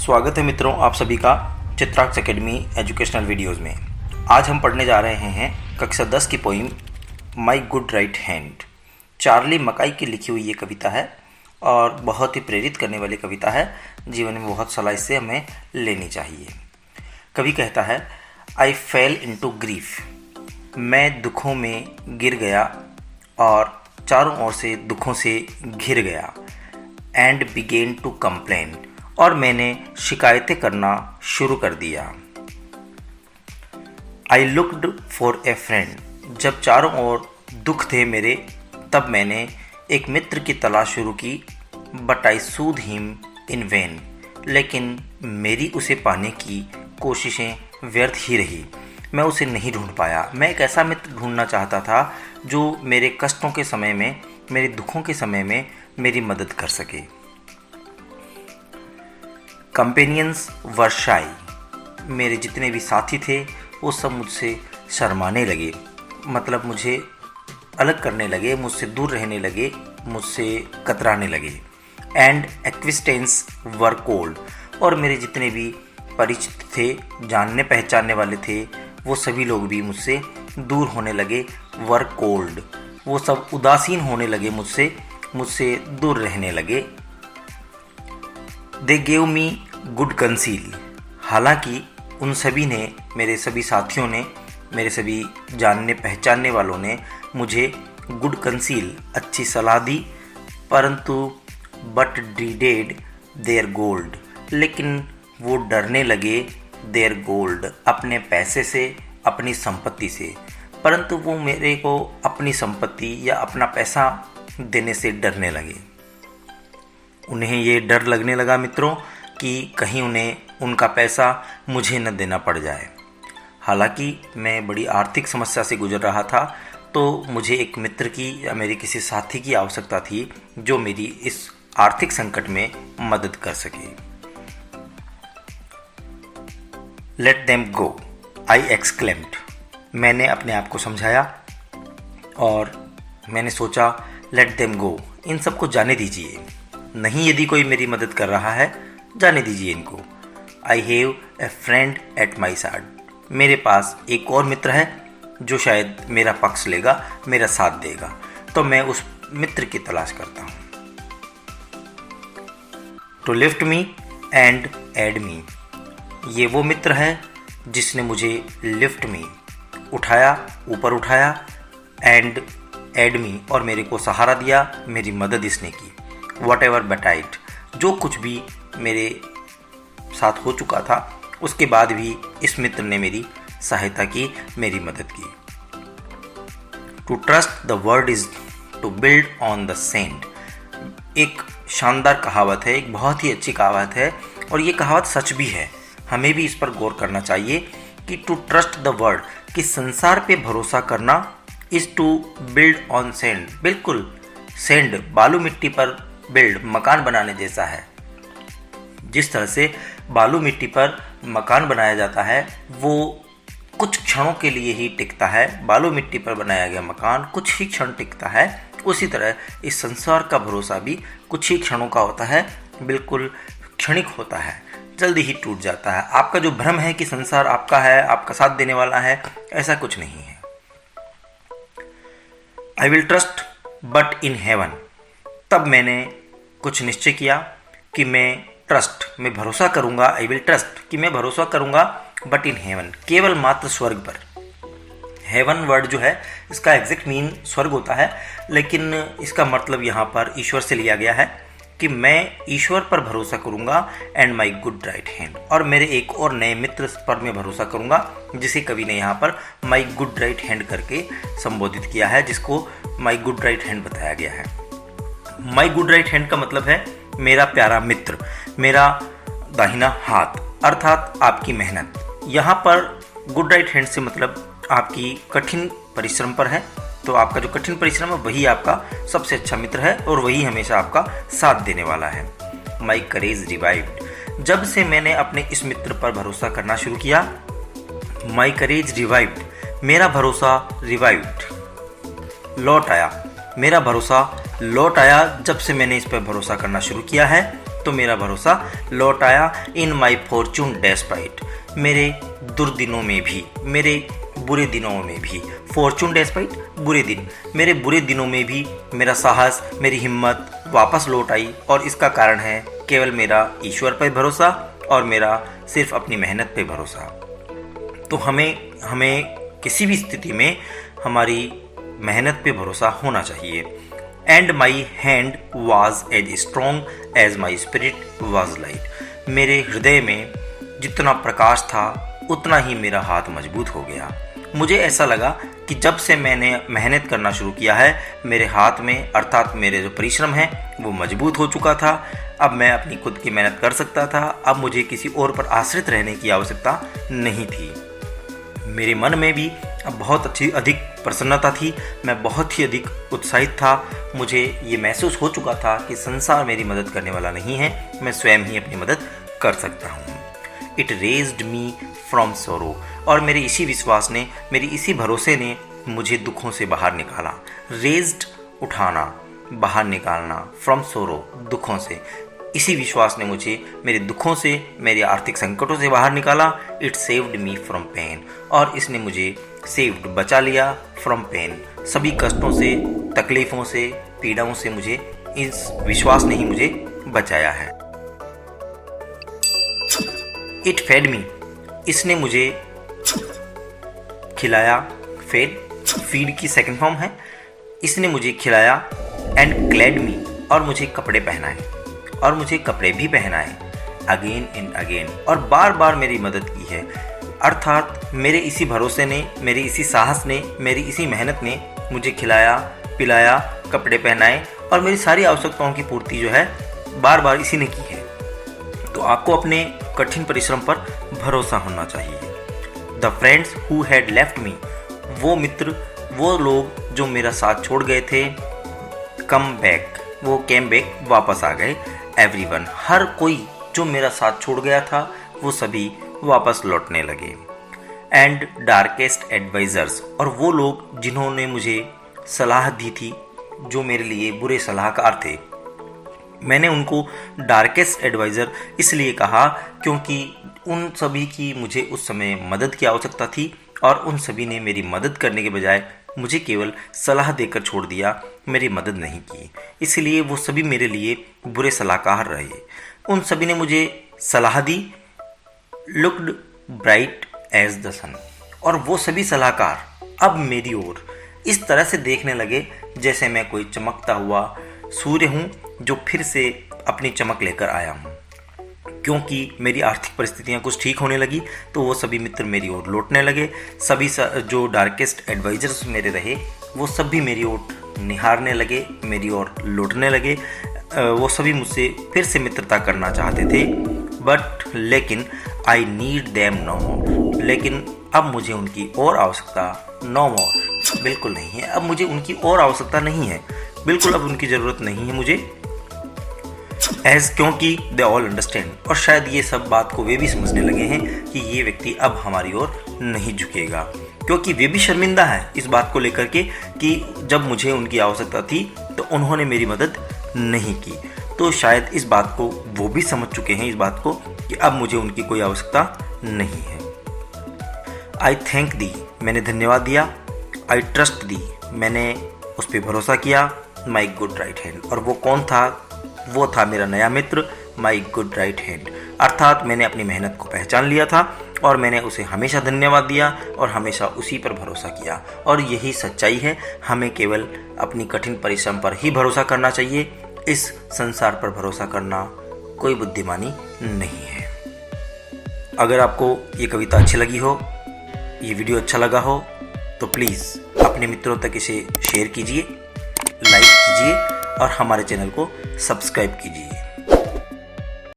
स्वागत है मित्रों आप सभी का चित्राक्ष एकेडमी एजुकेशनल वीडियोज़ में। आज हम पढ़ने जा रहे हैं कक्षा 10 की poem my good right hand. Charlie मकाई की लिखी हुई ये कविता है और बहुत ही प्रेरित करने वाली कविता है। जीवन में बहुत सलाह इससे हमें लेनी चाहिए। कवि कहता है, आई फेल इनटू ग्रीफ, मैं दुखों में गिर गया और चारों ओर से दुखों से घिर गया। एंड बिगेन टू कंप्लेन, और मैंने शिकायतें करना शुरू कर दिया। I looked for a friend, जब चारों ओर दुख थे मेरे तब मैंने एक मित्र की तलाश शुरू की। But I Sood him in when, लेकिन मेरी उसे पाने की कोशिशें व्यर्थ ही रही। मैं उसे नहीं ढूंढ पाया। मैं एक ऐसा मित्र ढूंढना चाहता था जो मेरे कष्टों के समय में, मेरे दुखों के समय में मेरी मदद कर सके। कंपेनियंस वर शाई, मेरे जितने भी साथी थे वो सब मुझसे शर्माने लगे, मतलब मुझे अलग करने लगे, मुझसे दूर रहने लगे, मुझसे कतराने लगे। एंड एक्विस्टेंस वर कोल्ड, और मेरे जितने भी परिचित थे, जानने पहचानने वाले थे, वो सभी लोग भी मुझसे दूर होने लगे। वर कोल्ड, वो सब उदासीन होने लगे, मुझसे दूर रहने लगे। They gave me good conceal, हालांकि उन सभी ने, मेरे सभी साथियों ने, मेरे सभी जानने पहचानने वालों ने मुझे गुड कंसील, अच्छी सलाह दी, परंतु बट ड्रीडेड देयर गोल्ड, लेकिन वो डरने लगे देयर गोल्ड, अपने पैसे से, अपनी संपत्ति से। परंतु वो मेरे को अपनी संपत्ति या अपना पैसा देने से डरने लगे। उन्हें ये डर लगने लगा मित्रों कि कहीं उन्हें उनका पैसा मुझे न देना पड़ जाए। हालांकि मैं बड़ी आर्थिक समस्या से गुजर रहा था, तो मुझे एक मित्र की या मेरे किसी साथी की आवश्यकता थी जो मेरी इस आर्थिक संकट में मदद कर सके। लेट देम गो, आई एक्सक्लेम्ड, मैंने अपने आप को समझाया और मैंने सोचा लेट देम गो, इन सबको जाने दीजिए। नहीं, यदि कोई मेरी मदद कर रहा है जाने दीजिए इनको। I have a friend at my side, मेरे पास एक और मित्र है जो शायद मेरा पक्ष लेगा, मेरा साथ देगा। तो मैं उस मित्र की तलाश करता हूँ। To lift me and aid me, ये वो मित्र है जिसने मुझे लिफ्ट मी, उठाया, ऊपर उठाया, एंड एड मी, और मेरे को सहारा दिया, मेरी मदद इसने की। वट एवर बेटाइट, जो कुछ भी मेरे साथ हो चुका था उसके बाद भी इस मित्र ने मेरी सहायता की, मेरी मदद की। To trust the world is to build on the sand, एक शानदार कहावत है, एक बहुत ही अच्छी कहावत है और ये कहावत सच भी है। हमें भी इस पर गौर करना चाहिए कि टू ट्रस्ट द वर्ड, कि संसार पे भरोसा करना, is to build on sand, बिल्कुल सेंड, बालू मिट्टी पर बिल्ड, मकान बनाने जैसा है। जिस तरह से बालू मिट्टी पर मकान बनाया जाता है वो कुछ क्षणों के लिए ही टिकता है, बालू मिट्टी पर बनाया गया मकान कुछ ही क्षण टिकता है, उसी तरह इस संसार का भरोसा भी कुछ ही क्षणों का होता है, बिल्कुल क्षणिक होता है, जल्दी ही टूट जाता है। आपका जो भ्रम है कि संसार आपका है, आपका साथ देने वाला है, ऐसा कुछ नहीं है। I will trust but in heaven, तब मैंने कुछ निश्चय किया कि मैं भरोसा करूंगा। आई विल ट्रस्ट, कि मैं भरोसा करूंगा, बट इन हेवन, केवल मात्र स्वर्ग पर। हेवन वर्ड जो है इसका एग्जैक्ट मीन स्वर्ग होता है, लेकिन इसका मतलब यहाँ पर ईश्वर से लिया गया है कि मैं ईश्वर पर भरोसा करूंगा। And my good right hand, और मेरे एक और नए मित्र पर मैं भरोसा करूंगा, जिसे कवि ने यहाँ पर माई गुड राइट हैंड करके संबोधित किया है, जिसको माई गुड राइट हैंड बताया गया है। माई गुड राइट हैंड का मतलब है मेरा प्यारा मित्र, मेरा दाहिना हाथ, अर्थात आपकी मेहनत। यहाँ पर गुड राइट हैंड से मतलब आपकी कठिन परिश्रम पर है, तो आपका जो कठिन परिश्रम है वही आपका सबसे अच्छा मित्र है और वही हमेशा आपका साथ देने वाला है। माई करेज रिवाइव्ड, जब से मैंने अपने इस मित्र पर भरोसा करना शुरू किया, माई करेज रिवाइव्ड, मेरा भरोसा रिवाइव्ड, लौट आया, मेरा भरोसा लौट आया जब से मैंने इस पर भरोसा करना शुरू किया है। तो मेरा भरोसा लौट आया। इन माई फॉर्चून डेस्पाइट, मेरे दुर्दिनों में भी, मेरे बुरे दिनों में भी, फॉर्चून डेस्पाइट बुरे दिन, मेरे बुरे दिनों में भी मेरा साहस, मेरी हिम्मत वापस लौट आई। और इसका कारण है केवल मेरा ईश्वर पर भरोसा और मेरा सिर्फ अपनी मेहनत पे भरोसा। तो हमें किसी भी स्थिति में हमारी मेहनत पे भरोसा होना चाहिए। And my hand was as strong as my spirit was light, मेरे हृदय में जितना प्रकाश था उतना ही मेरा हाथ मजबूत हो गया। मुझे ऐसा लगा कि जब से मैंने मेहनत करना शुरू किया है, मेरे हाथ में अर्थात मेरे जो परिश्रम है वो मजबूत हो चुका था। अब मैं अपनी खुद की मेहनत कर सकता था। अब मुझे किसी और पर आश्रित रहने की आवश्यकता नहीं थी। मेरे मन में भी अब बहुत अधिक प्रसन्नता थी। मैं बहुत ही अधिक उत्साहित था। मुझे ये महसूस हो चुका था कि संसार मेरी मदद करने वाला नहीं है, मैं स्वयं ही अपनी मदद कर सकता हूँ। It raised me from sorrow, और मेरे इसी विश्वास ने, मेरी इसी भरोसे ने मुझे दुखों से बाहर निकाला। रेज्ड उठाना, बाहर निकालना, फ्रॉम सोरो दुखों से। इसी विश्वास ने मुझे मेरे दुखों से, मेरे आर्थिक संकटों से बाहर निकाला। It saved me from pain, और इसने मुझे सेव्ड बचा लिया, फ्रॉम पेन सभी कष्टों से, तकलीफ़ों से, पीड़ाओं से मुझे इस विश्वास ने ही मुझे बचाया है। इट फेड मी, इसने मुझे खिलाया। फीड की सेकंड फॉर्म है। इसने मुझे खिलाया। एंड क्लेड मी, और मुझे कपड़े पहनाए, और मुझे कपड़े भी पहनाए अगेन एंड अगेन, और बार बार मेरी मदद की है। अर्थात मेरे इसी भरोसे ने, मेरे इसी साहस ने, मेरी इसी मेहनत ने मुझे खिलाया, पिलाया, कपड़े पहनाए, और मेरी सारी आवश्यकताओं की पूर्ति जो है बार बार इसी ने की है। तो आपको अपने कठिन परिश्रम पर भरोसा होना चाहिए। The friends who had left me, वो मित्र, वो लोग जो मेरा साथ छोड़ गए थे, कम बैक, वो केम बैक, वापस आ गए। एवरीवन, हर कोई जो मेरा साथ छोड़ गया था वो सभी वापस लौटने लगे। एंड डार्केस्ट एडवाइजर्स, और वो लोग जिन्होंने मुझे सलाह दी थी, जो मेरे लिए बुरे सलाहकार थे, मैंने उनको डार्केस्ट एडवाइज़र इसलिए कहा क्योंकि उन सभी की मुझे उस समय मदद की आवश्यकता थी, और उन सभी ने मेरी मदद करने के बजाय मुझे केवल सलाह देकर छोड़ दिया, मेरी मदद नहीं की। इसलिए वो सभी मेरे लिए बुरे सलाहकार रहे। उन सभी ने मुझे सलाह दी, लुक्ड ब्राइट एज द सन, और वो सभी सलाहकार अब मेरी ओर इस तरह से देखने लगे जैसे मैं कोई चमकता हुआ सूर्य हूँ जो फिर से अपनी चमक लेकर आया हूँ। क्योंकि मेरी आर्थिक परिस्थितियाँ कुछ ठीक होने लगी तो वो सभी मित्र मेरी ओर लौटने लगे। सभी जो डार्केस्ट एडवाइजर्स मेरे रहे वो सभी मेरी ओर निहारने लगे, मेरी ओर लौटने लगे। वो सभी मुझसे फिर से मित्रता करना चाहते थे, लेकिन आई नीड देम नो मोर, लेकिन अब मुझे उनकी और आवश्यकता नो मोर, बिल्कुल नहीं है। अब मुझे उनकी और आवश्यकता नहीं है, बिल्कुल अब उनकी ज़रूरत नहीं है मुझे। क्योंकि दे ऑल अंडरस्टैंड, और शायद ये सब बात को वे भी समझने लगे हैं कि ये व्यक्ति अब हमारी ओर नहीं झुकेगा, क्योंकि वे भी शर्मिंदा है इस बात को लेकर के कि जब मुझे उनकी आवश्यकता थी तो उन्होंने मेरी मदद नहीं की। तो शायद इस बात को वो भी समझ चुके हैं, इस बात को कि अब मुझे उनकी कोई आवश्यकता नहीं है। आई थैंक दी, मैंने धन्यवाद दिया। आई ट्रस्ट दी, मैंने उस पर भरोसा किया। माई गुड राइट हैंड, और वो कौन था? वो था मेरा नया मित्र, माई गुड राइट हैंड। अर्थात मैंने अपनी मेहनत को पहचान लिया था और मैंने उसे हमेशा धन्यवाद दिया और हमेशा उसी पर भरोसा किया। और यही सच्चाई है, हमें केवल अपनी कठिन परिश्रम पर ही भरोसा करना चाहिए। इस संसार पर भरोसा करना कोई बुद्धिमानी नहीं है। अगर आपको ये कविता अच्छी लगी हो, ये वीडियो अच्छा लगा हो, तो प्लीज़ अपने मित्रों तक इसे शेयर कीजिए, लाइक कीजिए और हमारे चैनल को सब्सक्राइब कीजिए।